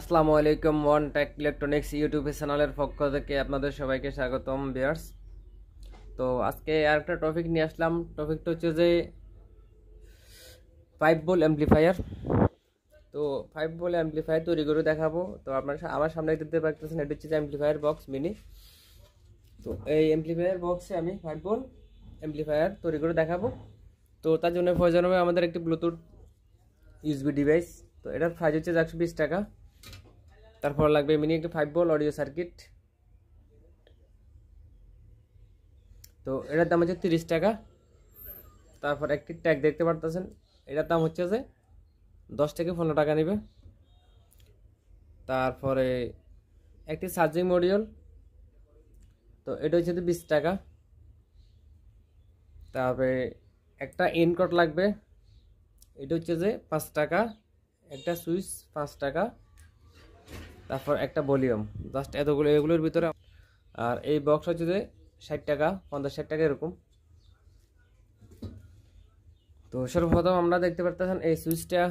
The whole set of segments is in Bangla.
আসসালামু আলাইকুম ওয়ান টেক ইলেকট্রনিক্স ইউটিউব চ্যানেলের পক্ষ থেকে আপনাদের সবাইকে স্বাগতম ভিউয়ার্স। তো আজকে আরেকটা টপিক নিয়ে আসলাম। টপিকটা হচ্ছে যে 5 ভোল্ট অ্যাম্পলিফায়ার। তো 5 ভোল্ট অ্যাম্পলিফায়ার তৈরি করে দেখাবো। তো আপনারা আমার সামনে দেখতে পাচ্ছেন, এটা হচ্ছে অ্যাম্পলিফায়ার বক্স মিনি। তো এই অ্যাম্পলিফায়ার বক্সে আমি 5 ভোল্ট অ্যাম্পলিফায়ার তৈরি করে দেখাবো। তো তার জন্য প্রয়োজন হবে আমাদের একটি ব্লুটুথ ইউএসবি ডিভাইস। তো এটার প্রাইস হচ্ছে 120 টাকা। তারপর লাগবে মিনি একটি 5 ভোল্ট অডিও সার্কিট। তো এটার দাম হচ্ছে 30 টাকা। তারপর একটি ট্যাগ দেখতে পারতেছেন, এটার দাম হচ্ছে যে 10 থেকে 15 টাকা নেবে। তারপরে একটি চার্জিং মডিউল, তো এটা হচ্ছে 20 টাকা। তারপরে একটা ইনকট লাগবে, এটা হচ্ছে যে 5 টাকা। একটা সুইচ 5 টাকা। তারপর একটা ভলিউম, জাস্ট এগুলোর ভিতরে। আর এই বক্স হচ্ছে যে 60 টাকা, 50-60 টাকা এরকম। তো সর্বপ্রথম আমরা দেখতে পারতেছেন এই সুইচটা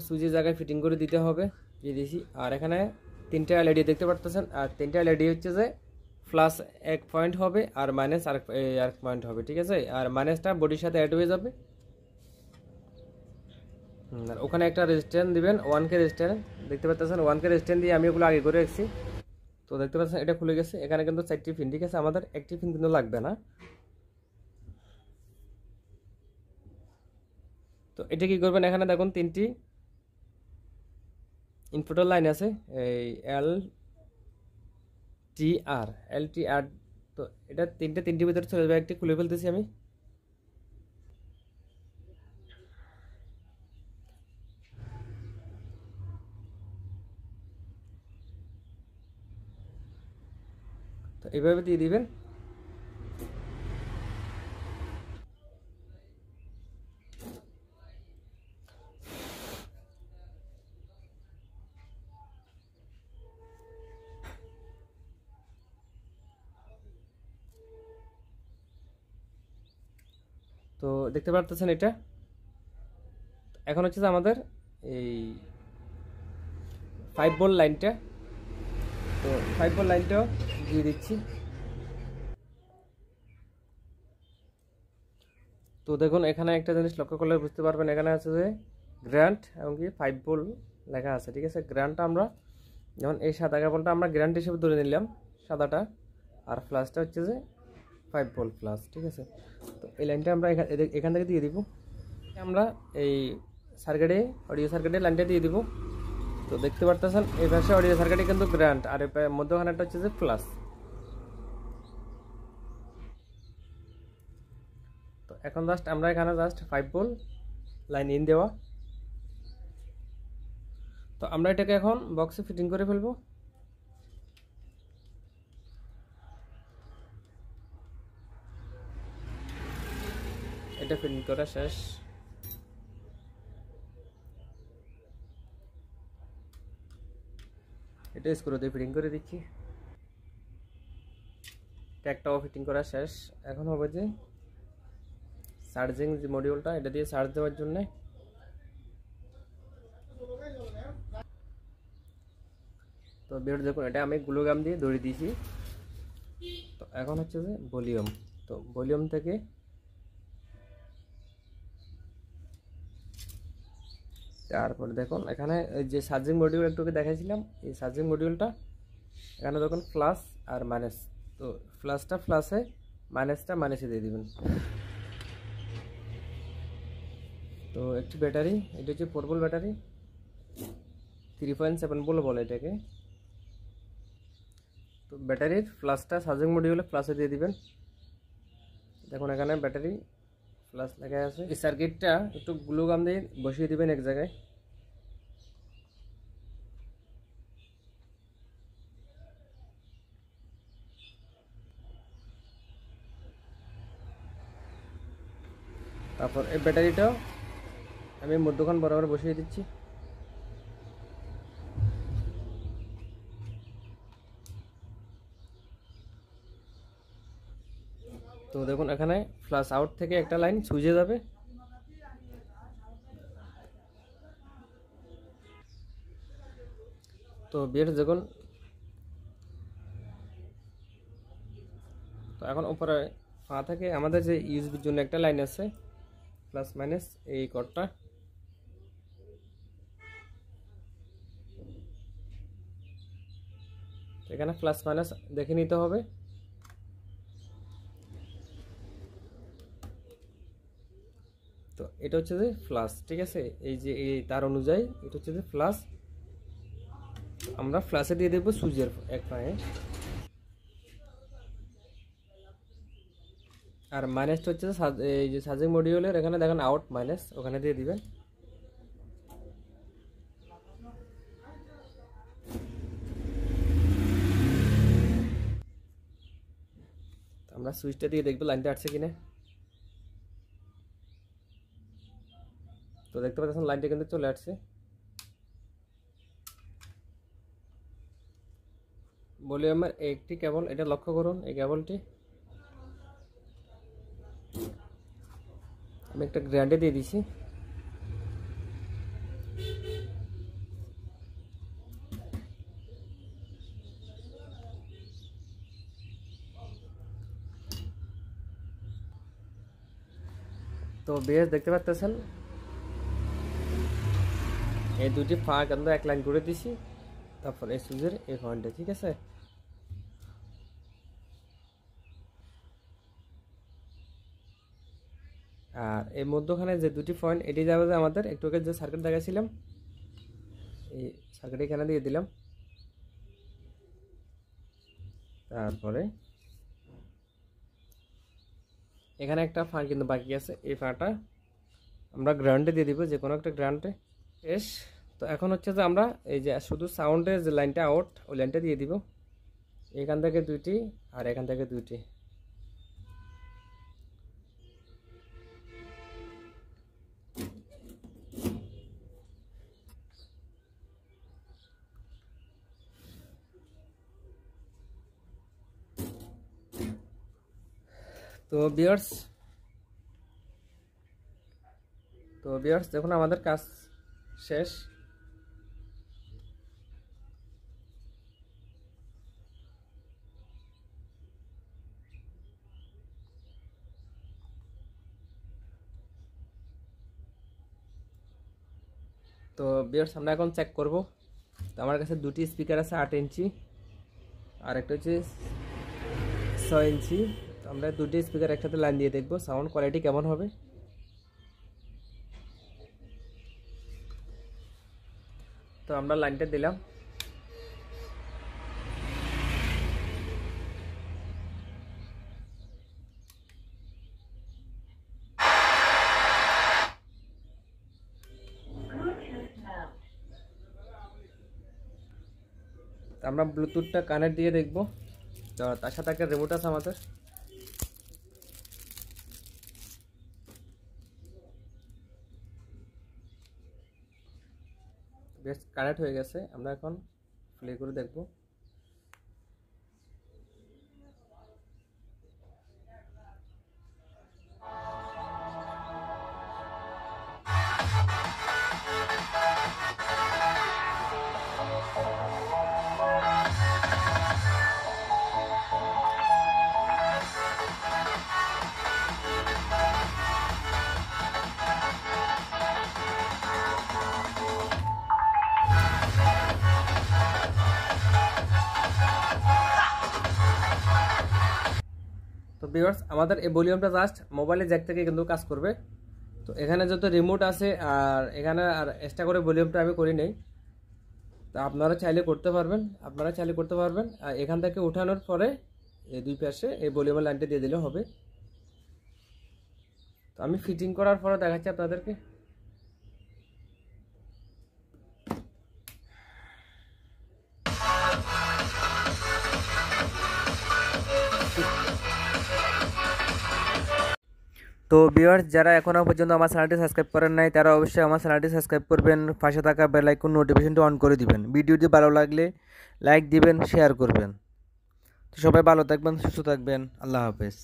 সুইচের জায়গায় ফিটিং করে দিতে হবে, দিয়ে দিয়েছি। আর এখানে 3টা এলইডি দেখতে পারতেছেন, আর 3টা এলইডি হচ্ছে যে প্লাস 1 পয়েন্ট হবে আর মাইনাস আর পয়েন্ট হবে, ঠিক আছে। আর মাইনাসটা বডির সাথে অ্যাড হয়ে যাবে। আর ওখানে একটা রেজিস্ট্যান্স দিবেন, 1K রেজিস্ট্যান্স দেখতে পাচ্ছেন। 1K রেজিস্ট্যান্স দিয়ে আমি ওগুলো আগে করে রাখছি। তো দেখতে পাচ্ছেন এটা খুলে গেছে। এখানে কিন্তু 4টি পিন, ঠিক আছে। আমাদের একটি পিন কিন্তু লাগবে না। তো এটা কি করবেন, এখানে দেখুন 3টি ইনপুটের লাইন আছে, এই এল টি আর। তো এটা তিনটির ভিতরে চলে যাবে, একটি খুলে ফেলতেছি আমি। তো এইভাবে দিয়ে দিবেন। তো দেখতে পারতেছেন এটা। এখন হচ্ছে যে আমাদের এই 5 ভোল্ট লাইনটা, তো 5 ভোল্ট লাইনটাও দিয়ে দিচ্ছি। তো দেখুন এখানে একটা জিনিস লক্ষ্য করলে বুঝতে পারবেন, এখানে আছে যে গ্রান্ট এবং কি 5 ভোল্ট লেখা আছে, ঠিক আছে। গ্রান্টটা আমরা যেমন এই সাদা কেবলটা আমরা গ্রান্ট হিসেবে ধরে নিলাম, সাদাটা। আর প্লাসটা হচ্ছে যে 5 ভোল্ট প্লাস, ঠিক আছে। তো এই লাইনটা আমরা এখান থেকে দিয়ে দিব। আমরা এই সার্কিটে অডিও সার্কিটে লাইনটা দিয়ে দিব। তো দেখতে পারতেছেন এই পাশে অডিও সার্কিটে কিন্তু গ্রান্ট, আর এই মধ্যখানেটা হচ্ছে যে প্লাস। তো এখন জাস্ট আমরা এখানে 5 ভোল্ট লাইন ইন দেওয়া। তো আমরা এটাকে এখন বক্সে ফিটিং করে ফেলবো। এটা ফিটিং করা শেষ। এটা স্ক্রু দিয়ে ফিটিং করে দিচ্ছি। ট্যাগটাও ফিটিং করা শেষ। এখন হবে যে চার্জিং যে মডিউলটা, এটা দিয়ে চার্জ দেওয়ার জন্য। তো বের দেখুন, এটা আমি গ্লু গাম দিয়ে দড়ি দিয়েছি। তো এখন হচ্ছে যে ভলিউম। তো ভলিউম থেকে তারপর দেখুন এখানে যে চার্জিং মডিউল একটুকে দেখাইছিলাম, এই চার্জিং মডিউলটা এখানে দেখুন প্লাস আর মাইনাস। তো প্লাসটা প্লাসে, মাইনাসটা মাইনাসে দিয়ে দিবেন। তো একটি ব্যাটারি, এটা হচ্ছে 4 ভোল্ট ব্যাটারি, 3.7 ভোল্ট বলে এটাকে। তো ব্যাটারির প্লাসটা চার্জিং মডিউলে প্লাসে দিয়ে দিবেন। দেখুন এখানে ব্যাটারি প্লাস লেখা আছে। এই সার্কিটটা একটু গ্লু গাম দিয়ে বসিয়ে দিবেন এক জায়গায়। তারপর এই ব্যাটারিটাও আমি মধ্যখান বরাবর বসিয়ে দিচ্ছি। তো দেখুন এখানে ফ্ল্যাশ আউট থেকে একটা লাইন সুইচে যাবে। তো বিয়ার যখন তো এখন উপরে পা থেকে আমাদের যে ইউএসবির জন্য একটা লাইন আছে প্লাস মাইনাস এই কর্ডটা এখানে প্লাস মাইনাস দেখে নিতে হবে। তো এটা হচ্ছে যে প্লাস, ঠিক আছে, এই যে এই তার অনুযায়ী এটা হচ্ছে যে প্লাস, আমরা প্লাসে দিয়ে দেবো সুইচের এক পায়ে, আর মাইনাসটা হচ্ছে এই যে চার্জিং মডিউলের এখানে দেখেন আউট মাইনাস, ওখানে দিয়ে দিবেন। আমরা সুইচটা দিয়ে দেখবো লাইনটা আসছে কিনা। তো দেখতে পাচ্ছেন লাইনটা কিন্তু চলে আসছে। ভলিউমের একটি কেবল, এটা লক্ষ্য করুন, এই কেবলটি আমি একটা গ্রাইন্ডে দিয়ে দিছি। তো বেশ দেখতে পাচ্ছেন এই দুটি ফাঁক আমরা এক লাইন করে দিছি, তারপর এই সুইচের এই পয়েন্টে, ঠিক আছে। আর এই মধ্যখানে যে দুটি পয়েন্ট এটি যাবে যে আমাদের একটু আগে যে সার্কিট দেখাছিলাম, এই সার্কিট এখানে দিয়ে দিলাম। তারপরে এখানে একটা ফাঁক কিন্তু বাকি আছে, এই ফাঁকটা আমরা গ্রাউন্ডে দিয়ে দিব, যে কোনো একটা গ্রাউন্ডে। এস তো এখন হচ্ছে যে আমরা এই যে শুধু সাউন্ডের যে লাইনটা আউট, ওই লাইনটা দিয়ে দিব, এখান থেকে দুইটি আর এখান থেকে দুইটি। তো ভিউয়ার্স দেখুন আমাদের কাজ শেষ। তো ভিউয়ার্স আমরা এখন চেক করব। তো আমার কাছে দুটি স্পিকার আছে 8 ইঞ্চি আর একটা হচ্ছে 6 ইঞ্চি। তো আমরা দুটি স্পিকার একসাথে লাইন দিয়ে দেখব সাউন্ড কোয়ালিটি কেমন হবে। তো আমরা লাইনটা দিলাম। আমরা ব্লুটুথটা কানেক্ট দিয়ে দেখব। তো তার সাথে একটা রিমোট আছে আমাদের। বেশ কানেক্ট হয়ে গেছে, আমরা এখন প্লে করে দেখব। তো ভিউয়ার্স আমাদের এই ভলিউমটা জাস্ট মোবাইলের জ্যাক থেকে কিন্তু কাজ করবে। তো এখানে যত রিমোট আছে আর এখানে আর এক্সট্রা করে ভলিউমটা আমি করি নাই। তো আপনারা চাইলে করতে পারবেন, আর এখান থেকে উঠানোর পরে এই দুই পাশে এই ভলিউমের লাইনটা দিয়ে দিলে হবে। তো আমি ফিটিং করার পরে দেখাচ্ছি আপনাদেরকে। তো ভিউয়ার্স যারা এখনো পর্যন্ত আমার চ্যানেলটি সাবস্ক্রাইব করেন নাই তারা অবশ্যই আমার চ্যানেলটি সাবস্ক্রাইব করবেন, পাশে থাকা বেল আইকন নোটিফিকেশনটি অন করে দিবেন। ভিডিওটি ভালো লাগলে লাইক দিবেন, শেয়ার করবেন। তো সবাই ভালো থাকবেন, সুস্থ থাকবেন, আল্লাহ হাফেজ।